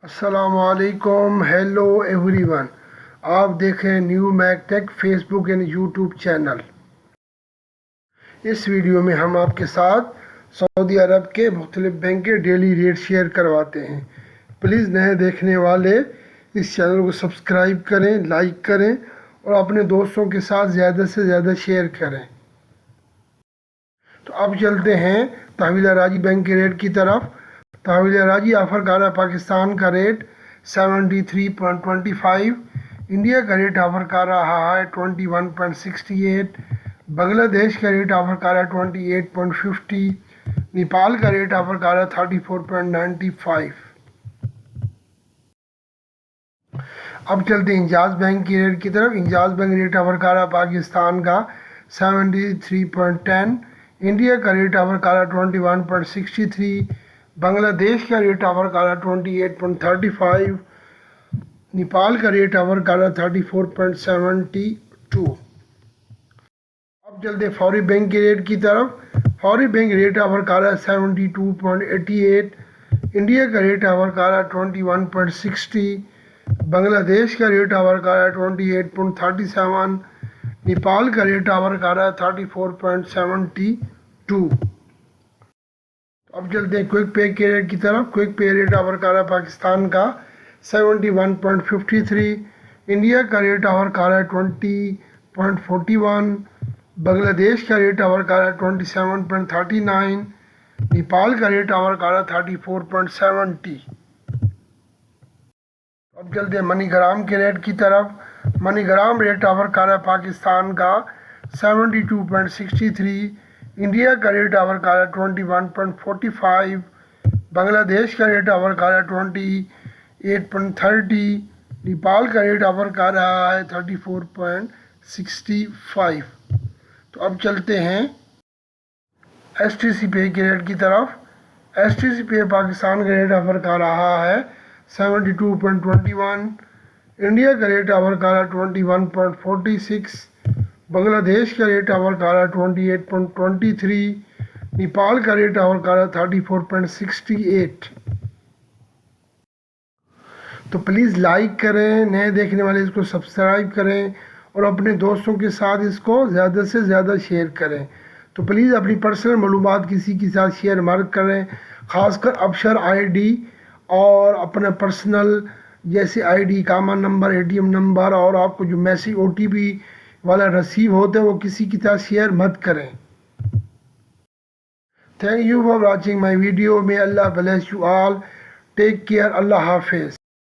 السلام علیکم، hello every one. آپ دیکھیں new mac tech Facebook and YouTube channel. اس ویڈیو میں ہم آپ کے ساتھ سعودی عرب کے مختلف بینک کے ڈیلی ریٹ شیئر کرواتے ہیں۔ پلیز نئے دیکھنے والے اس چینل کو سبسکرائب کریں، لائک کریں اور اپنے دوستوں کے ساتھ زیادہ سے زیادہ شیئر کریں۔ تو اب چلتے ہیں تحویل راجی بینک کے ریٹ کی طرف۔ تحویل راجی آفر کارہ پاکستان کا ریٹ 73.25، انڈیا کا ریٹ آفر کر رہا ہے 21.68، بنگلہ دیش کا ریٹ آفر کر رہا ہے 28.50، نیپال کا ریٹ آفر کر رہا ہے 34.95۔ اب چلتے ہیں انجاز بینک کی ریٹ کی طرف۔ انجاز بینک ریٹ آفر کر رہا ہے پاکستان کا 73.10، انڈیا کا ریٹ آفر کر رہا ہے 21.63، بنگلہ دیش کا ریٹ آفر کر رہا ہے 28.35، نیپال کا ریٹ آفر کر رہا ہے 34.72۔ اب چلتے ہیں فوری بینک کے ریٹ کی طرف۔ فوری بینک ریٹ آفر کر رہا ہے 72.88، انڈیا کا ریٹ آفر کر رہا ہے 21.60، بنگلہ دیش کا ریٹ آفر کر رہا ہے 28.37، نیپال کا ریٹ آفر کر رہا ہے 34.72۔ اب چلتے ہیں کوئک پے کے ریٹ کی طرف۔ کوئک پے ریٹ آفر کر رہا ہے پاکستان کا 71.53، انڈیا کا ریٹ آفر کر رہا ہے 20.41، بنگلہ دیش کا ریٹ آفر کر رہا ہے 27.39، نیپال کا ریٹ آفر کر رہا ہے 34.70۔ اب چلتے ہیں منی گرام کے ریٹ کی طرف۔ منی گرام ریٹ آفر کر رہا ہے پاکستان کا 72.63، انڈیا کا ریٹ آفر کر رہا ہے 21.45، بنگلہ دیش کا ریٹ آفر کر رہا ہے 28.30، نیپال کا ریٹ آفر کر رہا ہے 34.65۔ تو اب چلتے ہیں ایس ٹی سی پے کے ریٹ کی طرف۔ ایس ٹی سی پے پاکستان کا ریٹ آفر کر رہا ہے 72.21، انڈیا کا ریٹ آفر کر رہا ہے 21.46، بنگلہ دیش کا ریٹ آفر کر رہا ہے 28.23، نیپال کا ریٹ آفر کر رہا ہے 34.68۔ تو پلیز لائک کریں، نئے دیکھنے والے اس کو سبسکرائب کریں اور اپنے دوستوں کے ساتھ اس کو زیادہ سے زیادہ شیئر کریں۔ تو پلیز اپنی پرسنل معلومات کسی کے ساتھ شیئر مت کریں، خاص کر ابشر آئی ڈی اور اپنا پرسنل جیسے I D, common number, A T M number اور آپ کو جو میسیج او ٹی پی والا رسیو ہوتا ہے وہ کسی کے ساتھ شیئر مت کریں۔ Thank you for watching my video. may Allah bless you all. Take care. Allah حافظ۔